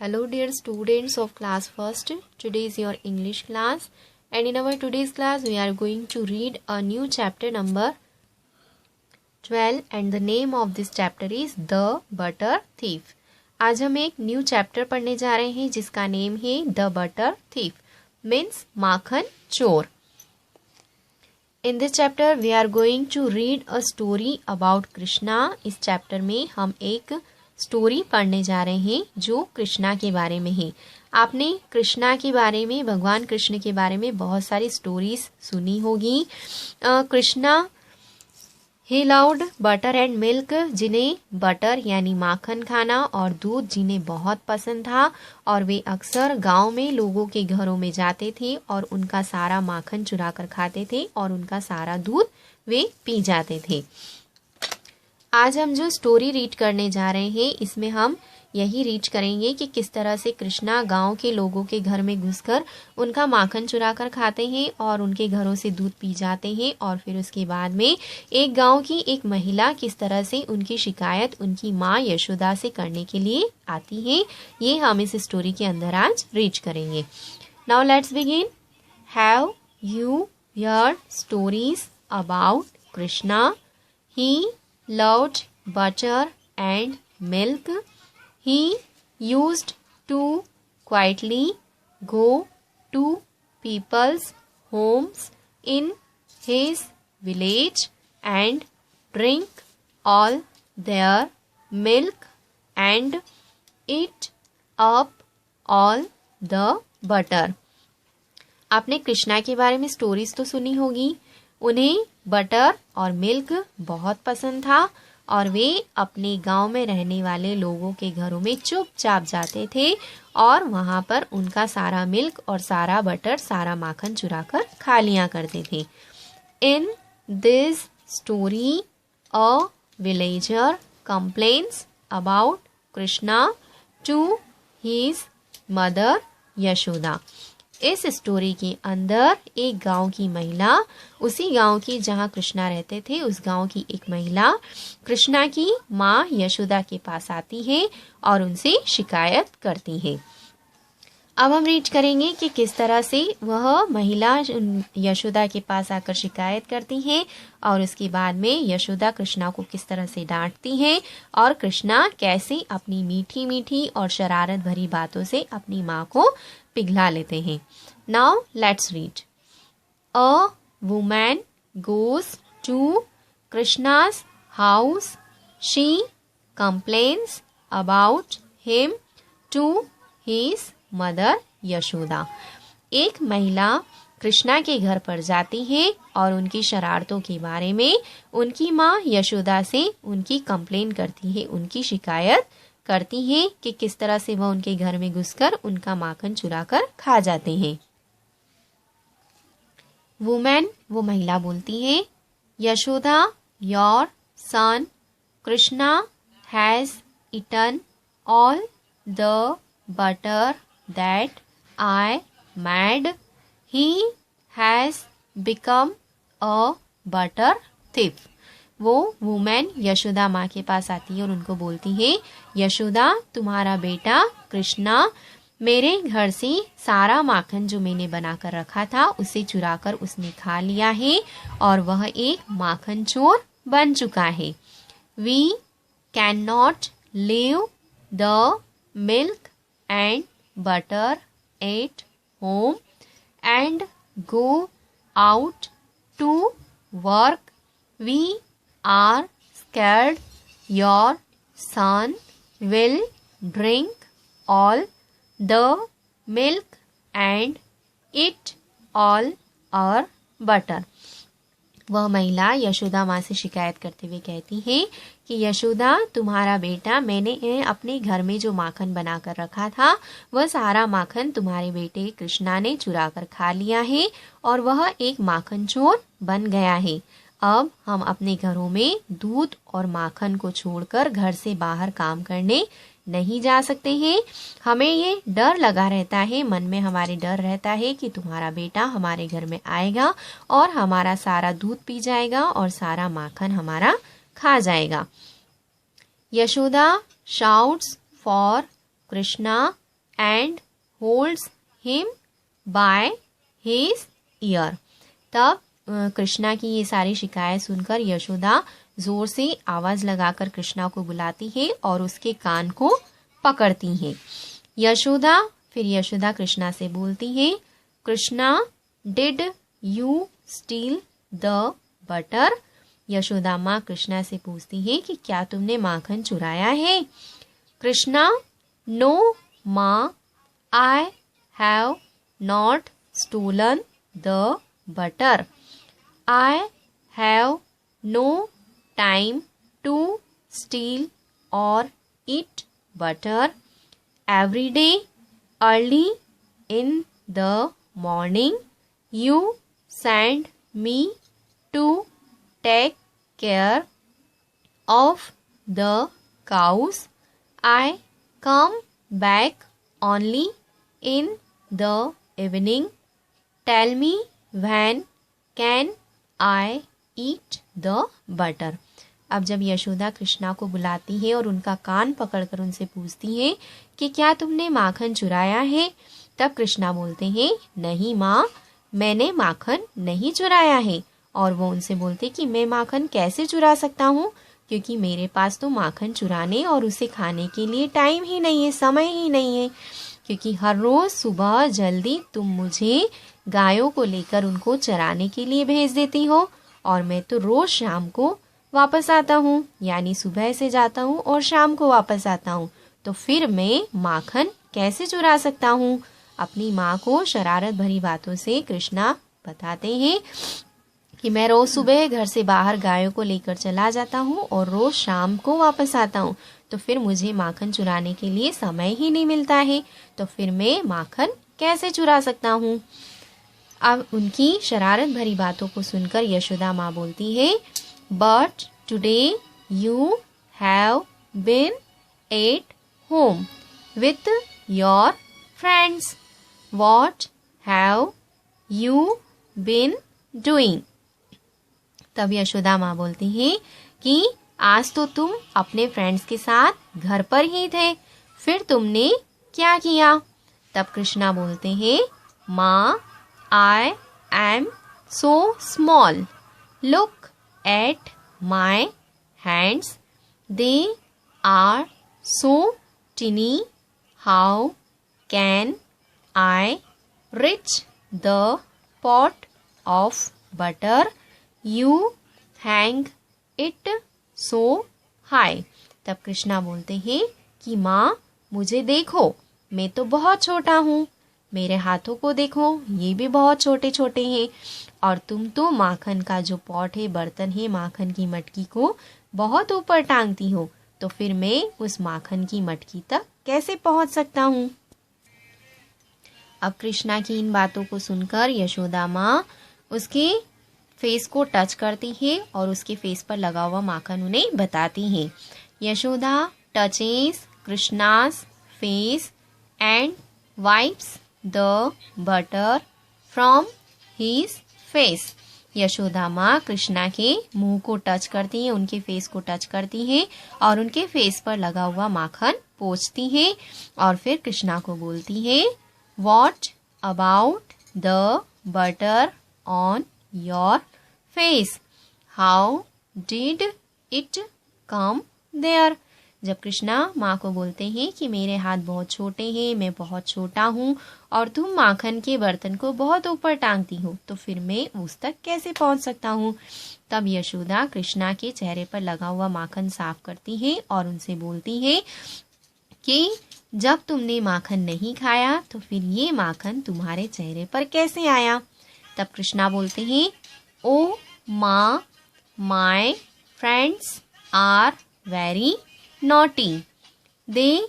Hello dear students of class first. Today is your English class and in our today's class we are going to read a new chapter number 12 and the name of this chapter is The Butter Thief. आज हम एक new chapter पढ़ने जा रहे हैं जिसका name है the butter thief means माखन चोर. In this chapter we are going to read a story about Krishna. इस चैप्टर में हम एक स्टोरी पढ़ने जा रहे हैं जो कृष्णा के बारे में है. आपने कृष्णा के बारे में, भगवान कृष्ण के बारे में बहुत सारी स्टोरीज सुनी होगी. Krishna he loved butter and milk, जिन्हें बटर यानी माखन खाना और दूध जिन्हें बहुत पसंद था और वे अक्सर गांव में लोगों के घरों में जाते थे और उनका सारा माखन चुरा कर खाते थे और उनका सारा दूध वे पी जाते थे. आज हम जो स्टोरी रीड करने जा रहे हैं इसमें हम यही रीड करेंगे कि किस तरह से कृष्णा गांव के लोगों के घर में घुसकर उनका माखन चुरा कर खाते हैं और उनके घरों से दूध पी जाते हैं और फिर उसके बाद में एक गांव की एक महिला किस तरह से उनकी शिकायत उनकी माँ यशोदा से करने के लिए आती है. ये हम इस स्टोरी के अंदर आज रीड करेंगे. Now let's begin. Have you heard stories about Krishna? He loved butter and milk. He used to quietly go to people's homes in his village and drink all their milk and eat up all the butter. आपने कृष्णा के बारे में stories तो सुनी होगी. उन्हें butter और milk बहुत पसंद था और वे अपने गांव में रहने वाले लोगों के घरों में चुपचाप जाते थे और वहां पर उनका सारा मिल्क और सारा बटर, सारा माखन चुरा कर खा लिया करते थे. In this story a villager complains about Krishna to his mother Yashoda. इस स्टोरी के अंदर एक गांव की महिला, उसी गांव की जहां कृष्णा रहते थे, उस गांव की एक महिला कृष्णा की माँ यशोदा के पास आती है और उनसे शिकायत करती है. अब हम रीड करेंगे कि किस तरह से वह महिला यशोदा के पास आकर शिकायत करती है और उसके बाद में यशोदा कृष्णा को किस तरह से डांटती है और कृष्णा कैसे अपनी मीठी मीठी और शरारत भरी बातों से अपनी माँ को पिघला लेते हैं. Now let's read. A woman goes to Krishna's house. She complains about him to his mother Yashoda. एक महिला कृष्णा के घर पर जाती है और उनकी शरारतों के बारे में उनकी माँ यशोदा से उनकी कंप्लेन करती है, उनकी शिकायत करती है कि किस तरह से वह उनके घर में घुसकर उनका माखन चुरा कर खा जाते हैं. वुमेन, वो महिला बोलती है, Yashoda your son Krishna has eaten all the butter that I made. He has become a butter thief. वो वुमेन यशोदा माँ के पास आती है और उनको बोलती है, यशोदा तुम्हारा बेटा कृष्णा मेरे घर से सारा माखन जो मैंने बनाकर रखा था उसे चुराकर उसने खा लिया है और वह एक माखन चोर बन चुका है. We cannot leave the milk and butter at home and go out to work. We are scared your son will drink all the milk and eat all our butter. वह महिला यशोदा माँ से शिकायत करते हुए कहती है कि यशोदा तुम्हारा बेटा, मैंने अपने घर में जो माखन बनाकर रखा था वह सारा माखन तुम्हारे बेटे कृष्णा ने चुरा कर खा लिया है और वह एक माखन चोर बन गया है. अब हम अपने घरों में दूध और माखन को छोड़कर घर से बाहर काम करने नहीं जा सकते हैं. हमें ये डर लगा रहता है, मन में हमारे डर रहता है कि तुम्हारा बेटा हमारे घर में आएगा और हमारा सारा दूध पी जाएगा और सारा माखन हमारा खा जाएगा. Yashoda shouts for Krishna and holds him by his ear. तब कृष्णा की ये सारी शिकायत सुनकर यशोदा जोर से आवाज लगाकर कृष्णा को बुलाती है और उसके कान को पकड़ती है। फिर यशोदा कृष्णा से बोलती है, Krishna, did you steel the butter? Yashoda माँ कृष्णा से पूछती है कि क्या तुमने माखन चुराया है? कृष्णा, नो माँ, I have not stolen the butter. I have no time to steal or eat butter. Every day, early in the morning, you send me to take care of the cows. I come back only in the evening. Tell me when can I eat the butter. अब जब यशोदा कृष्णा को बुलाती है और उनका कान पकड़कर उनसे पूछती है कि क्या तुमने माखन चुराया है, तब कृष्णा बोलते हैं, नहीं माँ, मैंने माखन नहीं चुराया है। और वो उनसे बोलते कि मैं माखन कैसे चुरा सकता हूँ, क्योंकि मेरे पास तो माखन चुराने और उसे खाने के लिए टाइम ही नहीं है, समय ही नहीं है, क्योंकि हर रोज सुबह जल्दी तुम मुझे गायों को लेकर उनको चराने के लिए भेज देती हो और मैं तो रोज शाम को वापस आता हूँ, यानी सुबह से जाता हूँ और शाम को वापस आता हूँ, तो फिर मैं माखन कैसे चुरा सकता हूँ। अपनी माँ को शरारत भरी बातों से कृष्णा बताते हैं कि मैं रोज सुबह घर से बाहर गायों को लेकर चला जाता हूँ और रोज शाम को वापस आता हूँ, तो फिर मुझे माखन चुराने के लिए समय ही नहीं मिलता है, तो फिर मैं माखन कैसे चुरा सकता हूँ। अब उनकी शरारत भरी बातों को सुनकर यशोदा माँ बोलती है, but today you have been at home with your friends, what have you been doing. तब यशोदा माँ बोलती है कि आज तो तुम अपने फ्रेंड्स के साथ घर पर ही थे, फिर तुमने क्या किया। तब कृष्णा बोलते हैं, माँ, I am so small. Look at my hands. They are so tiny. How can I reach the pot of butter? You hang it so high. तब कृष्णा बोलते हैं कि माँ, मुझे देखो, मैं तो बहुत छोटा हूँ, मेरे हाथों को देखो, ये भी बहुत छोटे छोटे हैं, और तुम तो माखन का जो पॉट है, बर्तन है, माखन की मटकी को बहुत ऊपर टांगती हो, तो फिर मैं उस माखन की मटकी तक कैसे पहुंच सकता हूँ। अब कृष्णा की इन बातों को सुनकर यशोदा माँ उसके फेस को टच करती है और उसके फेस पर लगा हुआ माखन उन्हें बताती है। Yashoda touches Krishna's face and wipes the butter from his face. Yashoda माँ कृष्णा के मुंह को टच करती है, उनके फेस को टच करती है और उनके फेस पर लगा हुआ माखन पोंछती है और फिर कृष्णा को बोलती है, What about the butter on your face? How did it come there? जब कृष्णा माँ को बोलते हैं कि मेरे हाथ बहुत छोटे हैं, मैं बहुत छोटा हूँ और तुम माखन के बर्तन को बहुत ऊपर टांगती हो, तो फिर मैं उस तक कैसे पहुँच सकता हूँ। तब यशोदा कृष्णा के चेहरे पर लगा हुआ माखन साफ करती है और उनसे बोलती है कि जब तुमने माखन नहीं खाया तो फिर ये माखन तुम्हारे चेहरे पर कैसे आया। तब कृष्णा बोलते हैं, ओ माँ, my friends are very naughty. They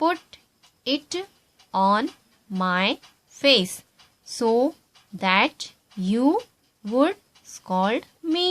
put it on my face so that you would scold me.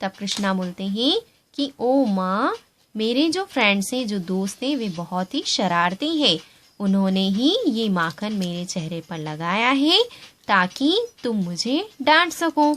तब कृष्णा बोलते हैं कि ओ माँ, मेरे जो फ्रेंड्स हैं, जो दोस्त हैं, वे बहुत ही शरारती हैं, उन्होंने ही ये माखन मेरे चेहरे पर लगाया है ताकि तुम मुझे डांट सको।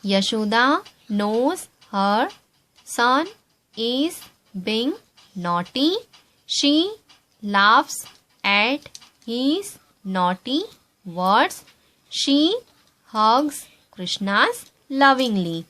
Yashoda knows her son is being naughty. She laughs at his naughty words, she hugs Krishna's lovingly.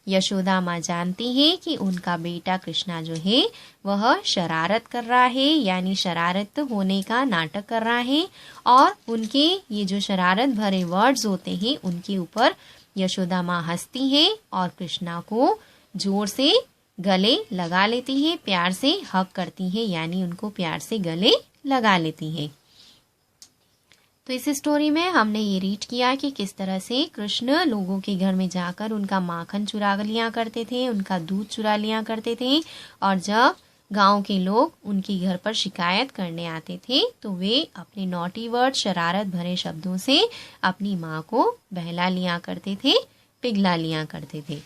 Yashoda माँ जानती है कि उनका बेटा कृष्णा जो है वह शरारत कर रहा है, यानी शरारत होने का नाटक कर रहा है, और उनके ये जो शरारत भरे वर्ड्स होते हैं उनके ऊपर यशोदा माँ हंसती है और कृष्णा को जोर से गले लगा लेती है, प्यार से हग करती है, यानी उनको प्यार से गले लगा लेती है। तो इस स्टोरी में हमने ये रीड किया कि किस तरह से कृष्ण लोगों के घर में जाकर उनका माखन चुरा लिया करते थे, उनका दूध चुरा लिया करते थे, और जब गांव के लोग उनके घर पर शिकायत करने आते थे तो वे अपने नॉटी वर्ड शरारत भरे शब्दों से अपनी माँ को बहला लिया करते थे, पिघला लिया करते थे।